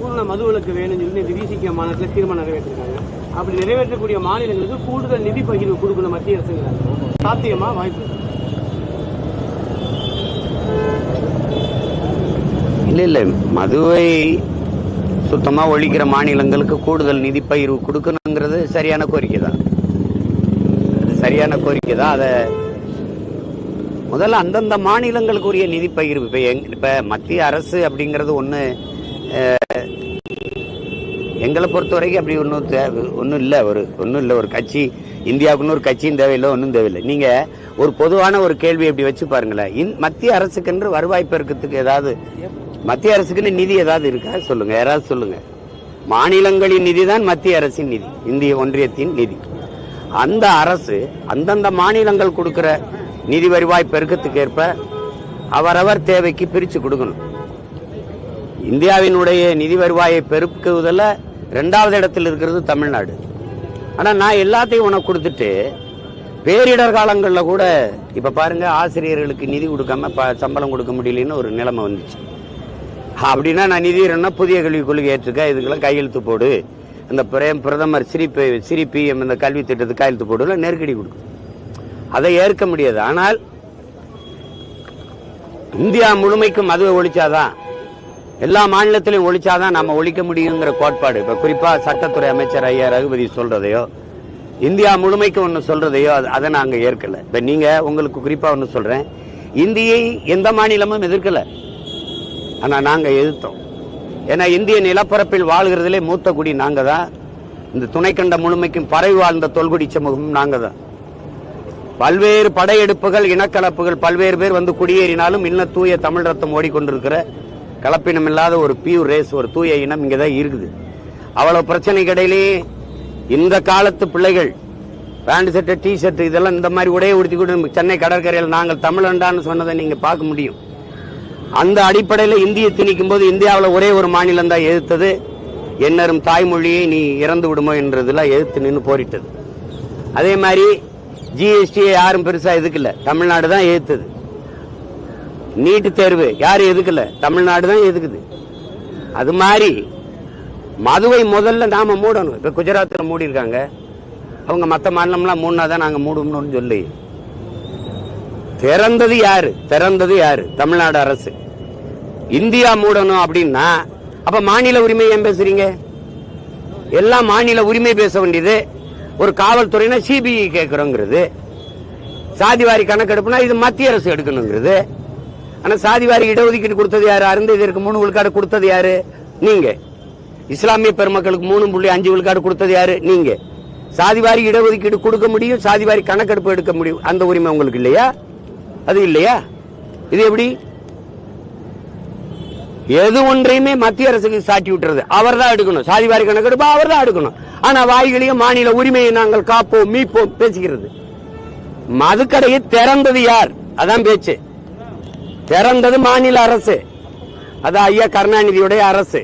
பூர்ண மதுவிலக்கு வேணும்னு சொல்லி இந்த விசிக மாநாட்டில் தீர்மானம் நிறைவேற்றிருக்காங்க. அப்படி நிறைவேற்றக்கூடிய மாநிலங்களுக்கு கூடுதல் நிதி பகிர்வு கொடுக்கணும் மத்திய அரசுங்கிறாங்க. சாத்தியமா? வாய்ப்பு இல்லை. மதுவை சுத்தமா ஒழிக்கிற மாநிலங்களுக்கு கூடுதல் நிதி பகிர்வு கொடுக்கணுங்கிறது சரியான கோரிக்கை தான். அதை முதல்ல அந்தந்த மாநிலங்களுக்கு உரிய நிதி பகிர்வு. இப்ப மத்திய அரசு அப்படிங்கிறது எங்களை பொறுத்த வரைக்கும் அப்படி ஒன்றும் இல்லை. ஒரு கட்சி இந்தியாவுக்குன்னு ஒரு கட்சியும் தேவையில்லை, ஒன்றும் தேவையில்லை. நீங்க ஒரு பொதுவான ஒரு கேள்வி எப்படி வச்சு பாருங்களேன். மத்திய அரசுக்கென்று வருவாய் பெருக்கத்துக்கு ஏதாவது மத்திய அரசுக்குன்னு நிதி ஏதாவது இருக்கா? சொல்லுங்க, யாராவது சொல்லுங்க. மாநிலங்களின் நிதி தான் மத்திய அரசின் நிதி, இந்திய ஒன்றியத்தின் நிதி. அந்த அரசு அந்தந்த மாநிலங்கள் கொடுக்கிற நிதி வருவாய் பெருக்கத்துக்கு ஏற்ப அவரவர் தேவைக்கு பிரிச்சு கொடுக்கணும். இந்தியாவினுடைய நிதி வருவாயை பெருக்குவதில் 2வது இடத்தில் இருக்கிறது தமிழ்நாடு. ஆனா நான் எல்லாத்தையும் உனக்கு கொடுத்துட்டு பேரிடர் காலங்களில் கூட இப்ப பாருங்க, ஆசிரியர்களுக்கு நிதி கொடுக்காம சம்பளம் கொடுக்க முடியலன்னு ஒரு நிலைமை வந்துச்சு. அப்படின்னா நான் நிதி புதிய கல்விக் கொள்கை ஏற்றுக்க, இதுக்கெல்லாம் கையெழுத்து போடு, இந்த பிரதமர் சிரிபிஎம் இந்த கல்வி திட்டத்துக்கு கையெழுத்து போடுல நெருக்கடி கொடுக்கும். அதை ஏற்க முடியாது. ஆனால் இந்தியா முழுமைக்கும் மதுவை ஒழிச்சாதான், எல்லா மாநிலத்திலையும் ஒழிச்சாதான் நாம ஒழிக்க முடியுங்கிற கோட்பாடு. இப்ப குறிப்பா சட்டத்துறை அமைச்சர் ஐயா ரகுபதி சொல்றதையோ, இந்தியா முழுமைக்கு ஒன்னு சொல்றதையோ அதை நாங்க ஏற்கல. இப்ப நீங்க உங்களுக்கு குறிப்பா ஒன்னு சொல்றேன், இந்தியை எந்த மாநிலமும் எதிர்க்கல, ஆனா நாங்க எதிர்த்தோம். ஏன்னா இந்திய நிலப்பரப்பில் வாழ்கிறதுலே மூத்த குடி நாங்க தான். இந்த துணைக்கண்ட முழுமைக்கும் பரவி வாழ்ந்த தொல்குடி சமூகமும் நாங்க தான். பல்வேறு படையெடுப்புகள், இனக்கலப்புகள், பல்வேறு பேர் வந்து குடியேறினாலும் இன்னும் தூய தமிழ் ரத்தம் ஓடிக்கொண்டிருக்கிற கலப்பினம் இல்லாத ஒரு பியூர் ரேஸ், ஒரு தூய இனம் இங்கதான் இருக்குது. அவ்வளவு பிரச்சனைக்கு இடையிலேயே இந்த காலத்து பிள்ளைகள் பேண்ட் ஷர்ட், டி ஷர்ட் இதெல்லாம் இந்த மாதிரி உடையை உடுத்தி கூட சென்னை கடற்கரையில் நாங்கள் தமிழண்டான்னு சொன்னதை நீங்க பார்க்க முடியும். அந்த அடிப்படையில் இந்திய திணிக்கும் போது இந்தியாவில் ஒரே ஒரு மாநிலம் தான் எதிர்த்தது. என்னரும் தாய்மொழியை நீ இறந்து விடுமோ என்றதுல எதிர்த்து நின்று போரிட்டது. அதே மாதிரி ஜிஎஸ்டியை யாரும் பெருசா எதுக்கல, தமிழ்நாடு தான் எதிர்த்தது. நீட்டு தேர்வு யாரும் எதுக்கல, தமிழ்நாடு தான் எதுக்குது. அது மாதிரி மதுவை முதல்ல நாம மூடணும். இப்ப குஜராத்தில் மூடி இருக்காங்க, அவங்க மற்ற மாநிலம்லாம் மூணாதான் நாங்க மூடணும்னு சொல்லி திறந்தது யாரு? தமிழ்நாடு அரசு. இந்தியா மூடணும் அப்படின்னா அப்ப மாநில உரிமை ஏன் பேசுறீங்க? எல்லாம் மாநில உரிமை பேச வேண்டியது. ஒரு காவல்துறைனா சிபிஐ கேட்கிறோங்கிறது, சாதிவாரி கணக்கெடுப்புனா இது மத்திய அரசு எடுக்கணுங்கிறது. ஆனா சாதிவாரி இடஒதுக்கீடு கொடுத்தது யாரு? அருந்ததிற்கு 3 விழுக்காடு கொடுத்தது யாரு? நீங்க. இஸ்லாமிய பெருமக்களுக்கு 3.5 விழுக்காடு கொடுத்தது யாரு? நீங்க. சாதிவாரி இடஒதுக்கீடு கொடுக்க முடியும், சாதிவாரி கணக்கெடுப்பு எடுக்க முடியும், அந்த உரிமை உங்களுக்கு இல்லையா? அது இல்லையா? இது எப்படி? எது ஒன்றையுமே மத்திய அரசுக்கு சாட்டி விட்டுறது. அவர் தான் எடுக்கணும், சாதிவாரி கணக்கெடுப்பு அவர் தான் எடுக்கணும். ஆனா வாய்களையும் மாநில உரிமையை நாங்கள் காப்போம் மீட்போம் பேசுகிறது. மதுக்கடையை திறந்தது யார்? அதான் பேச்சு. திறந்தது மாநில அரசு. அது ஐயா கருணாநிதியுடைய அரசு.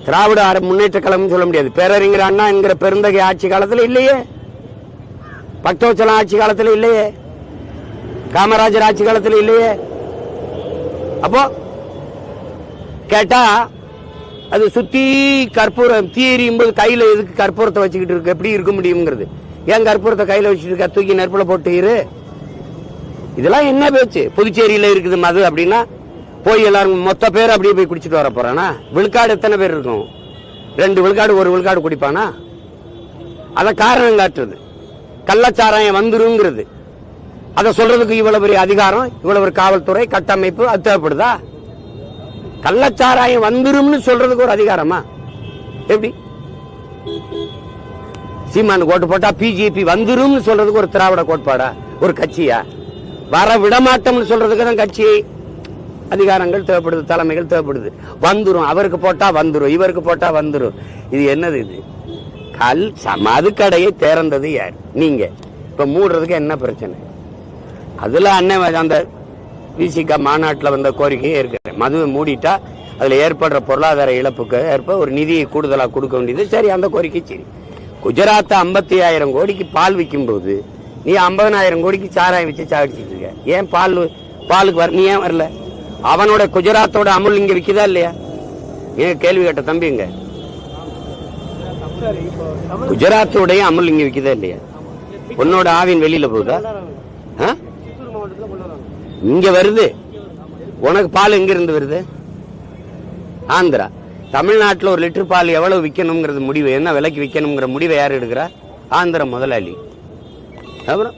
திராவிட முன்னேற்ற கழகம் சொல்ல முடியாது. பேரறிஞர் அண்ணா என்கிற பெருந்தகை ஆட்சி காலத்தில் இல்லையே, பக்தவச்சலம் ஆட்சி காலத்தில் இல்லையே, காமராஜர் ஆட்சி காலத்தில் இல்லையே. அப்போ கேட்டா அது சுத்தி கற்பூரம் தீரியும் போது கையில எதுக்கு கற்பூரத்தை வச்சுக்கிட்டு இருக்கு? எப்படி இருக்க முடியுங்கிறது. ஏன் கற்பூரத்தை கையில வச்சுட்டு இருக்க? தூக்கி நெருப்புல போட்டு இரு. இதெல்லாம் என்ன பேச்சு? புதுச்சேரியில இருக்குது மது அப்படின்னா போய் எல்லாரும் மொத்த பேர் அப்படியே போய் குடிச்சிட்டு வர போறானா? விழுக்காடு எத்தனை பேர் இருக்கும்? 2 விழுக்காடு 1 விழுக்காடு குடிப்பானா? அத காரணம் காட்டுறது. கள்ளச்சாராயம் வந்துருங்கிறது. அதை சொல்றதுக்கு இவ்வளவு பெரிய அதிகாரம், இவ்வளவு ஒரு காவல்துறை கட்டமைப்பு அது தேவைப்படுதா? கள்ளச்சாராயம் வந்துரும்னு சொல்றதுக்கு ஒரு அதிகாரமா? எப்படி? சீமானு கோட்டு போட்டா பிஜேபி வந்துரும் சொல்றதுக்கு ஒரு திராவிட கோட்பாடா? ஒரு கட்சியா? வர விடமாட்டோம்னு சொல்றதுக்கு தான் கட்சி அதிகாரங்கள் தேவைப்படுது, தலைமைகள் தேவைப்படுது. வந்துரும், அவருக்கு போட்டா வந்துரும், இவருக்கு போட்டா வந்துரும். இது என்னது? இது மதுக்கடையை திறந்தது யார்? நீங்க. இப்ப மூடுறதுக்கு என்ன பிரச்சனை? அதுல அண்ணன் அந்த விசிக மாநாட்டில் வந்த கோரிக்கையே இருக்கிறேன். மதுவை மூடிட்டா அதுல ஏற்படுற பொருளாதார இழப்புக்கு ஏற்ப ஒரு நிதியை கூடுதலாக கொடுக்க வேண்டியது. சரி, அந்த கோரிக்கை சரி. குஜராத் 55,000 கோடிக்கு பால் விற்கும் போது நீ 50,000 கோடிக்கு சாராயம் வச்சு சாடிச்சிட்டு இருக்க. ஏன் பாலுக்கு நீ ஏன் வரல? அவனோட குஜராத்தோட அமுல் இங்க விற்குதா இல்லையா? ஏன் கேள்வி கேட்ட தம்பிங்க சரி, இப்போ தமிழ் குஜராத்தோடைய அமுல் இங்க விக்குதா இல்லையா? உன்னோட ஆவின் வெளியில போகுதா? ஆ? சித்தூர் மாவட்டத்துல கொண்டு வராங்க. இங்க வருது. உனக்கு பால் எங்க இருந்து வருது? ஆந்திரா. தமிழ்நாட்டில் ஒரு லிட்டர் பால் எவ்வளவு விற்கணுங்கிறது முடிவு, என்ன விலைக்கு விற்கணுங்கிற முடிவை யார் எடுக்கிறா? ஆந்திர முதலாளி. அப்புறம்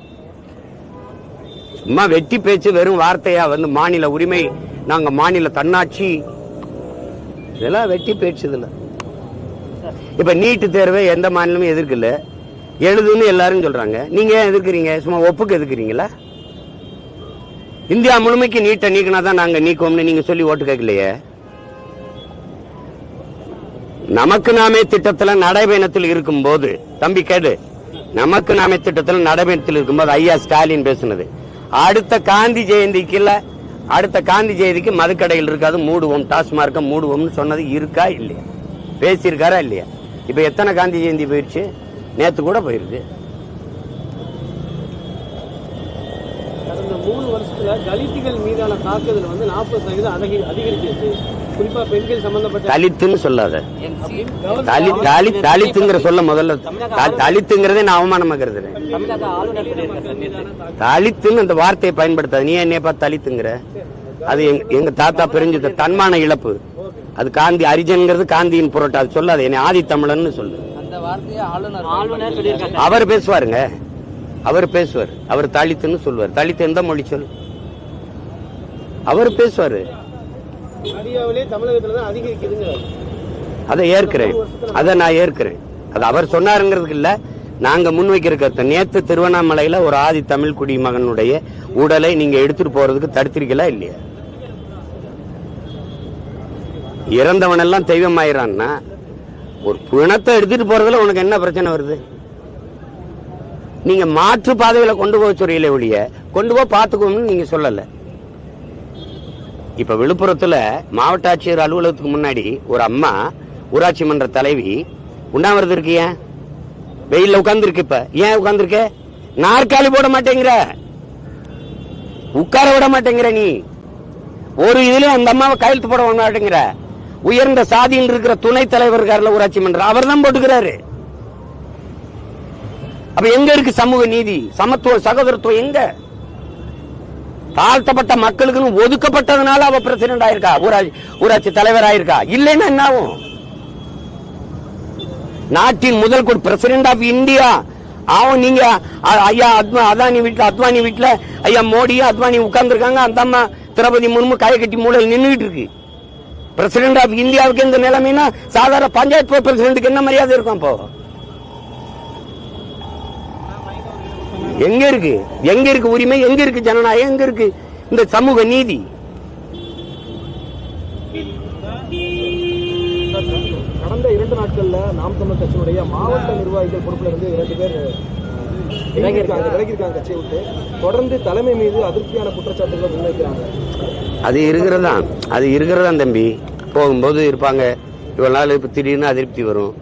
சும்மா வெட்டி பேச்சு, வெறும் வார்த்தையா வந்து மாநில உரிமை, நாங்க மாநில தன்னாட்சி, இதெல்லாம் வெட்டி பேச்சு. இதுல இப்ப நீட்டு தேர்வை எந்த மாநிலமும் எதிர்க்கல, எழுதுன்னு எல்லாரும் சொல்றாங்க. நீங்க ஏன் எதிர்க்கிறீங்க? சும்மா ஒப்புக்கு எதிர்க்கிறீங்களா? இந்தியா முழுமைக்கு நீட்டை நீக்கினாதான் நாங்க நீக்கோம்னு நீங்க சொல்லி ஓட்டு கேட்கலையே. நமக்கு நாமே திட்டத்துல நடைபயணத்தில் இருக்கும் போது, தம்பி கேடு, நமக்கு நாமே திட்டத்தில் நடைபயணத்தில் இருக்கும்போது ஐயா ஸ்டாலின் பேசுனது, அடுத்த காந்தி ஜெயந்திக்கு இல்ல, அடுத்த காந்தி ஜெயந்திக்கு மதுக்கடைகள் இருக்காது, மூடுவோம், டாஸ்மார்க்க மூடுவோம்னு சொன்னது இருக்கா இல்லையா? பேசியிருக்காரா இல்லையா? இப்ப எத்தனை காந்தி ஜெயந்தி போயிடுச்சு? நேத்து கூட போயிருக்கு. கடந்த 3 வருஷத்துல தலித்துகள் மீதான தாக்குதல் வந்து 40% அதிகரிச்சிருக்கு. குறிப்பா பெண்கள் சம்பந்தப்பட்ட தலித்துன்னு சொல்லாத. தலித்துங்கிற சொல்ல முதல்ல, தலித்துங்கிறதே நான் அவமானமா கருதுறேன். தலித்துன்னு அந்த வார்த்தையை பயன்படுத்தாது. நீ என்னைய பார்த்து தலித்துங்கிற? அது எங்க தாத்தா பிரிஞ்சு தன்மான இழப்பு. அது காந்தி அரிஜன்ங்கிறது காந்தியின் புரட்டா. அது சொல்லாது. என்னை ஆதி தமிழன்னு சொல்லு. அவர் பேசுவாருங்க, அவர் பேசுவார். அவர் தலித்துன்னு சொல்லுவார். தலித்து எந்த மொழி சொல்? அவர் பேசுவாரு. இந்தியாவிலே தமிழகத்துல தான் அதிகரிக்குதுங்க. அதை ஏற்கிறேன், அதை நான் ஏற்கிறேன். அது அவர் சொன்னாருங்கிறதுக்கு இல்ல, நாங்க முன்வைக்கிற கருத்து. நேத்து திருவண்ணாமலையில ஒரு ஆதி தமிழ் குடிமகனுடைய உடலை நீங்க எடுத்துட்டு போறதுக்கு தடுத்திருக்கலா இல்லையா? இறந்தவன் எல்லாம் தெய்வம் ஆயிரான்னா ஒரு பிணத்தை எடுத்துட்டு போறதுல உனக்கு என்ன பிரச்சனை வருது? நீங்க மாற்று பாதையில கொண்டு போக சொல்றீங்களே ஒழிய கொண்டு போய் பாத்துக்கோன்னு நீங்க சொல்லல. இப்ப விழுப்புரத்துல மாவட்ட ஆட்சியர் அலுவலகத்துக்கு முன்னாடி ஒரு அம்மா, ஊராட்சி மன்ற தலைவி, உண்ணாவிரதம் இருக்கு. ஏன் வெயில்ல உட்கார்ந்து இருக்கு? இப்ப ஏன் உட்கார்ந்துருக்க? நாற்காலி போட மாட்டேங்கிற, உட்கார விட மாட்டேங்கிற. நீ ஒரு இதுல அந்த அம்மாவை கையெழுத்து போட மாட்டேங்கிற. உயர்ந்த சாதியில் இருக்கிற துணைத் தலைவர் இருக்காருல ஊராட்சி மன்றம், அவர் தான் போட்டுக்கிறாரு. அப்ப எங்க இருக்கு சமூக நீதி, சமத்துவம், சகோதரத்துவம்? எங்க? தாழ்த்தப்பட்ட மக்களுக்கு ஒதுக்கப்பட்டதுனால அவ பிரசிடென்ட் ஆயிருக்கா, ஊராட்சி தலைவர் ஆயிருக்கா. இல்லைன்னா என்ன ஆகும்? நாட்டின் முதல் பிரசிடென்ட் ஆஃப் இந்தியா அவன். நீங்க ஐயா அத்வானி வீட்டுல ஐயா மோடியும் அத்வானி உட்கார்ந்து இருக்காங்க. அந்த அம்மா திரௌபதி முர்மு கையை கட்டி மூலையில் நின்றுட்டு இருக்கு. பிரசிடென்ட் ஆஃப் இந்தியாவுக்கு இந்த நிலைமைனா சாதாரண பஞ்சாயத்து பிரசிடென்ட்டுக்கு என்ன மரியாதை இருக்கும்? அப்போ எங்க இருக்கு? எங்க இருக்கு உரிமை? எங்க இருக்கு ஜனநாயகம்? எங்க இருக்கு இந்த சமூக நீதி? கடந்த 2 நாட்கள்ல நாம் தமிழர் கட்சியுடைய மாவட்ட நிர்வாகிகள் பொறுப்புல இருந்து 2 பேர் விலகியிருக்காங்க கட்சியை விட்டு. தொடர்ந்து தலைமை மீது அதிருப்தியான குற்றச்சாட்டுகளை முன்வைக்கிறாங்க. அது இருக்கிறதா தம்பி. போகும்போது இருப்பாங்க, இவ்வளவு நாள் இப்ப திடீர்னு அதிருப்தி வரும்.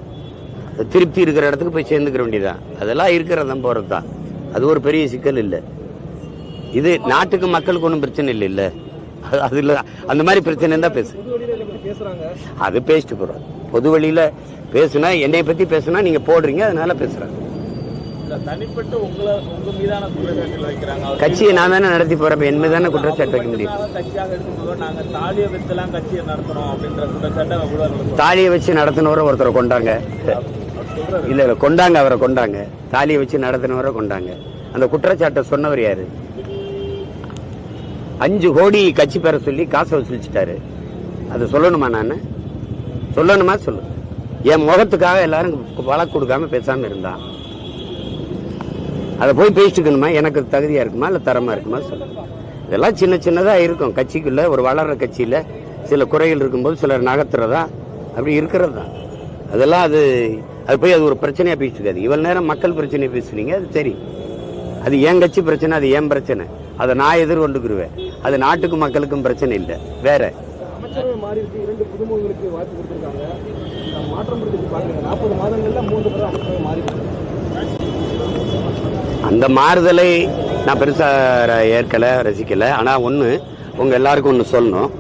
திருப்தி இருக்கிற இடத்துக்கு போய் சேர்ந்துக்கிற வேண்டியதான். அதெல்லாம் இருக்கிறதான், போறதுதான். அது ஒரு பெரிய சிக்கல் இல்ல. இது நாட்டுக்கு மக்களுக்கு ஒன்றும் பிரச்சனை இல்லை. இல்ல அது இல்ல, அந்த மாதிரி பிரச்சனை இருந்தா பேசு. அது பேசிட்டு போறோம். பொது வழியில பேசுனா, என்னை பத்தி பேசுனா நீங்க போடுறீங்க, அதனால பேசுறாங்க. தனிப்பட்டு உங்க மீதான குற்றச்சாட்டு வைக்கிறாங்க. கட்சியை நான் தானே நடத்தி போறேன், என் மீது தானே குற்றச்சாட்டு வைக்க முடியும். கட்சியாக எடுக்கும்போது நாங்க தாலியை வச்சுலாம் கட்சியை நடத்துறோம் அப்படின்ற குற்றச்சாட்டை தாலியை வச்சு நடத்தினவரை ஒருத்தரை கொண்டாங்க. இல்ல கொண்டாங்க, அவரை கொண்டாங்க. தாலியை வச்சு நடத்தினவரை கொண்டாங்க. அந்த குற்றச்சாட்டை சொன்னவர் யாரு? 5 கோடி கட்சி பேர சொல்லி காசை வசூலிச்சுட்டாரு. அது சொல்லணுமா? நான் சொல்லணுமா? சொல்லு. என் முகத்துக்காக எல்லாரும் வழக்கு கொடுக்காம பேசாம இருந்தான். அதை போய் பேசிக்கணுமா? எனக்கு தகுதியா இருக்குமா இல்ல தரமா இருக்குமா? சொல்லு. இதெல்லாம் சின்ன சின்னதா இருக்கும். கட்சிக்குள்ள ஒரு வளர்ற கட்சியில சில குறைகள் இருக்கும்போது சிலர் நகர்த்துறதா அப்படி இருக்கிறது தான். அதெல்லாம் அது போய் அது ஒரு பிரச்சனையா பேசிட்டு இவ்வளவு நேரம் மக்கள் பிரச்சனையை பேசுனீங்க. அது சரி, அது என் கட்சி பிரச்சனை, அது ஏன் பிரச்சனை, அதை நான் எதிர்கொண்டுக்குருவேன். அது நாட்டுக்கும் மக்களுக்கும் பிரச்சனை இல்லை. வேற அமைச்சரவை மாறி 2 புதுமுகங்களுக்கு வாய்ப்பு கொடுத்திருக்காங்க. மாற்றம் பாக்குறீங்க. 40 மாதங்கள்ல 3 முறை அமைச்சரவை மாறி. அந்த மாறுதலை நான் பெருசா ஏற்கல, ரசிக்கல. ஆனா ஒண்ணு உங்க எல்லாருக்கும் ஒண்ணு சொல்லணும்.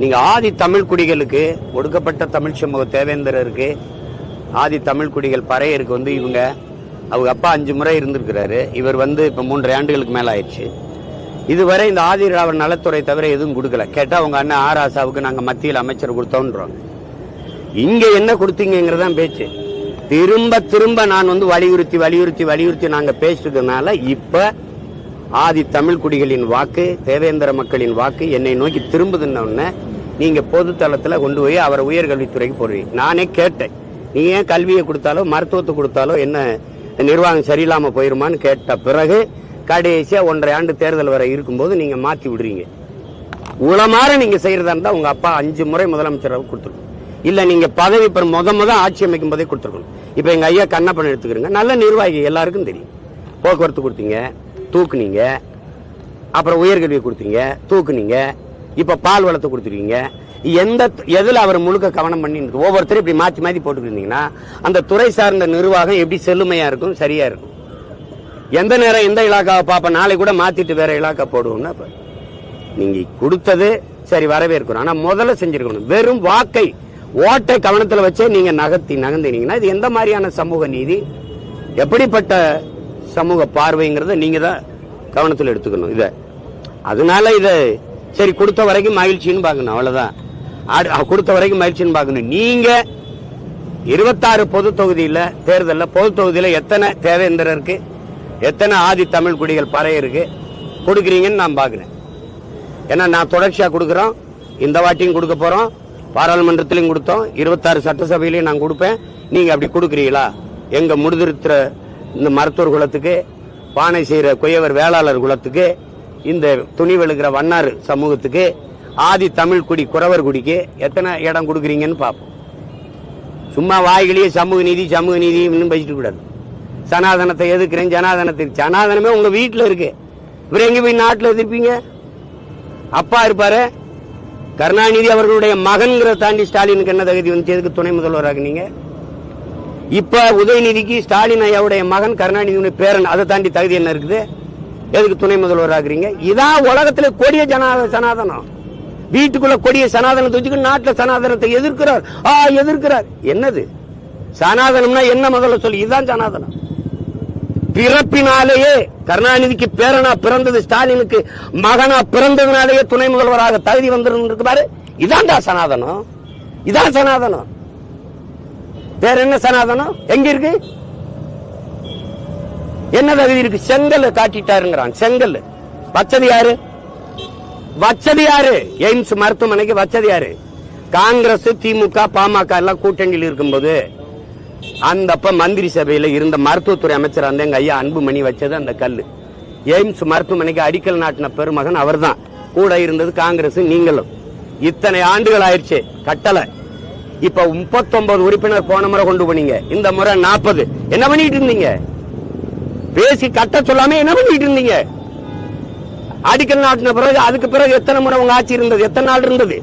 நீங்க ஆதி தமிழ் குடிகளுக்கு, ஒடுக்கப்பட்ட தமிழ் சமூக தேவேந்திரருக்கு, ஆதி தமிழ் குடிகள் பறையருக்கு வந்து இவங்க அவங்க அப்பா 5 முறை இருந்திருக்கிறாரு. இவர் வந்து இப்ப 3 ஆண்டுகளுக்கு மேல ஆயிடுச்சு. இதுவரை இந்த ஆதி திராவிட நலத்துறை தவிர எதுவும் கொடுக்கல. கேட்டா உங்க அண்ணன் ஆராசாவுக்கு நாங்க மத்தியில் அமைச்சர் கொடுத்தோன்றோம். இங்க என்ன கொடுத்தீங்கிறதான் பேச்சு. திரும்ப திரும்ப நான் வந்து வலியுறுத்தி நாங்க பேசிட்டதுனால இப்ப ஆதி தமிழ் குடிகளின் வாக்கு, தேவேந்திர மக்களின் வாக்கு என்னை நோக்கி திரும்புதுன்னு நீங்க பொது தளத்துல கொண்டு போய் அவரை உயர்கல்வித்துறைக்கு போடுவீங்க. நானே கேட்டேன், நீங்க ஏன் கல்வியை கொடுத்தாலோ மருத்துவத்தை கொடுத்தாலோ என்ன நிர்வாகம் சரியில்லாம போயிருமான்னு கேட்ட பிறகு கடைசியா 1.5 ஆண்டு தேர்தல் வரை இருக்கும்போது நீங்க மாத்தி விடுறீங்க. உளமாற நீங்க செய்யறதா இருந்தா உங்க அப்பா 5 முறை முதலமைச்சராக கொடுத்துருக்கணும். இல்ல நீங்க பதவி முத ஆட்சி அமைக்கும் போதே கொடுத்துருக்கணும். இப்ப எங்க ஐயா கண்ணப்பன் எடுத்துக்கிறீங்க, நல்ல நிர்வாகி, எல்லாருக்கும் தெரியும். போக்குவரத்து கொடுத்தீங்க, தூக்குனீங்க. அப்புறம் உயர்கல்வி கொடுத்தீங்க, தூக்குனீங்க. இப்ப பால் வளத்தை கொடுத்துருக்கீங்க. எதுல அவர் முழுக்க கவனம் பண்ணி ஒவ்வொருத்தரும் இப்படி மாத்தி போட்டுக்கிட்டீங்கன்னா அந்த துறை சார்ந்த நிர்வாகம் எப்படி செல்லுமையா இருக்கும், சரியா இருக்கும். எந்த நேரம் எந்த இலாக்காவை பாப்ப, நாளை கூட மாத்திட்டு வேற இலாக்கா போடுவோம்னா நீங்க கொடுத்தது சரி வரவேற்கணும். ஆனா முதல்ல செஞ்சிருக்கணும். வெறும் வாக்கை ஓட்டை கவனத்துல வச்சே நீங்க நகர்ந்தீங்கன்னா இது எந்த மாதிரியான சமூக நீதி, எப்படிப்பட்ட சமூக பார்வைங்கிறத நீங்க தான் கவனத்தில் எடுத்துக்கணும். இத அதனால இத சரி கொடுத்த வரைக்கும் மகிழ்ச்சின்னு பாக்கணும், அவ்வளவுதான். கொடுத்த வரைக்கும் மகிழ்ச்சின்னு பாக்கணும். நீங்க 26 பொது தொகுதியில தேர்தல்ல பொது தொகுதியில எத்தனை தேவேந்திரருக்கு, எத்தனை ஆதி தமிழ் குடிகள் பறையருக்கு கொடுக்குறீங்கன்னு நான் பாக்குறேன். ஏன்னா நான் தொடர்ச்சியா கொடுக்கறோம், இந்த வாட்டியும் கொடுக்க போறோம், பாராளுமன்றத்திலையும் கொடுத்தோம், 26 சட்டசபையிலையும் நான் கொடுப்பேன். நீங்க அப்படி கொடுக்குறீங்களா? எங்க முடிதிருத்துற இந்த மருத்துவர் குலத்துக்கு, பானை செய்யற குயவர் வேளாளர் குலத்துக்கு, இந்த துணி வெளுக்கிற வண்ணாறு சமூகத்துக்கு, ஆதி தமிழ் குடி குறவர் குடிக்கு எத்தனை இடம் கொடுக்குறீங்கன்னு பார்ப்போம். சும்மா வாய்களையே சமூக நீதி இன்னும் பேசிட்டு கூடாது. சனாதனத்தை எதிர்க்கிறேன், சனாதனமே உங்க வீட்டுல இருக்கு. இவர் எங்க போய் நாட்டில் எதிர்ப்பீங்க? அப்பா இருப்பாரு கருணாநிதி அவர்களுடைய மகன்கிற தாண்டி ஸ்டாலினுக்கு என்ன தகுதி வந்து எதுக்கு துணை முதல்வராக நீங்க? இப்ப உதயநிதிக்கு ஸ்டாலின் ஐயாவுடைய மகன் கருணாநிதியுடைய பேரன், அதை தாண்டி தகுதி என்ன இருக்குது? எதுக்கு துணை முதல்வராகிறீங்க? இதான் உலகத்துல கொடிய சனாதனம். வீட்டுக்குள்ள கொடிய சனாதனத்தை வச்சுக்கிட்டு நாட்டுல சனாதனத்தை எதிர்க்கிறார். என்னது சனாதனம்னா என்ன? முதல்ல சொல்லி. இதுதான் சனாதனம். பிறப்பினாலேயே கருணாநிதிக்கு பேரனா பிறந்தது, ஸ்டாலினுக்கு மகனா பிறந்ததுனாலேயே துணை முதல்வராக தகுதி வந்திருக்கு பாரு. இதான்டா சனாதனம். இதான் சனாதனம். வேற என்ன சனாதனம் எங்க இருக்கு? என்ன தகுதி இருக்கு? செங்கல் காட்டிட்டாருங்கிறான். செங்கல் வச்சது யாரு? எய்ம்ஸ் மருத்துவமனைக்கு வச்சது யாரு? காங்கிரஸ், திமுக, பாமக எல்லாம் கூட்டணியில் இருக்கும்போது அந்த மந்திரி சபையில இருந்த மருத்துவத்துறை அமைச்சர் அந்த எங்க ஐயா அன்புமணி வச்சது அந்த கல்லு. எய்ம்ஸ் மருத்துவமனைக்கு அடிக்கல் நாட்டின பெருமகன் அவர் தான். கூட இருந்தது காங்கிரஸ், நீங்களும். இத்தனை ஆண்டுகள் ஆயிடுச்சு, கட்டளை. இப்ப 39 உறுப்பினர் போன முறை கொண்டு போனீங்க, இந்த முறை 40. என்ன பண்ணிட்டு இருந்தீங்க? பேசி கட்ட சொல்லாம என்ன பண்ணிட்டு இருந்தீங்க? அடிக்கல் நாட்டின பிறகு அதுக்கு பிறகு எத்தனை முறை உங்க ஆட்சி இருந்தது? எத்தனை நாள் இருந்தது?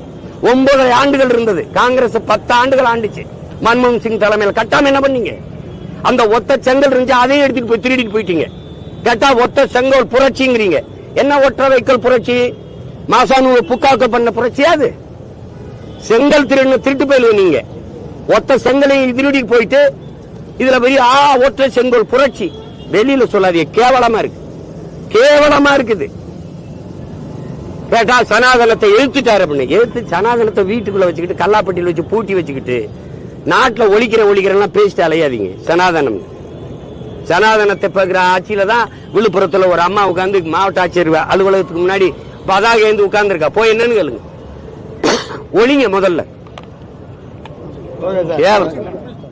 9 ஆண்டுகள் இருந்தது. காங்கிரஸ் 10 ஆண்டுகள் ஆண்டுச்சு மன்மோகன் சிங் தலைமையில். கட்டாம என்ன பண்ணீங்க? அந்த ஒத்த செங்கல் இருந்துச்சு, அதையும் எடுத்துட்டு போய் திருடிட்டு போயிட்டீங்க. கேட்டா ஒத்த செங்கல் புரட்சிங்கிறீங்க. என்ன ஒற்றை வைக்கல் புரட்சி? மாசானு புக்காக்கள் பண்ண புரட்சி அது? செங்கல் திருட்டு போயிடுவீங்க நீங்க. ஒத்த செங்கலையும் திருடிட்டு போயிட்டு இதுல பெரிய ஒற்றை செங்கல் புரட்சி வெளியில சொல்லாதீங்க. கேவலமா இருக்குது. கேட்டா சனாதனத்தை எழுத்துட்டாரு அப்படின்னு. எழுத்து சனாதனத்தை வீட்டுக்குள்ள வச்சுக்கிட்டு கல்லாப்பட்டியில் வச்சு பூட்டி வச்சுக்கிட்டு நாட்டுல ஒழிக்கிறேன் பேசிட்டு அலையாதீங்க. சனாதனத்தை பார்க்கிற ஆட்சியில தான் விழுப்புரத்துல ஒரு அம்மா உட்கார்ந்து மாவட்ட ஆட்சியர் அலுவலகத்துக்கு முன்னாடி பதாக ஏந்து உட்கார்ந்து இருக்கா. போய் என்னன்னு கேளுங்க. ஒழிங்க முதல்ல.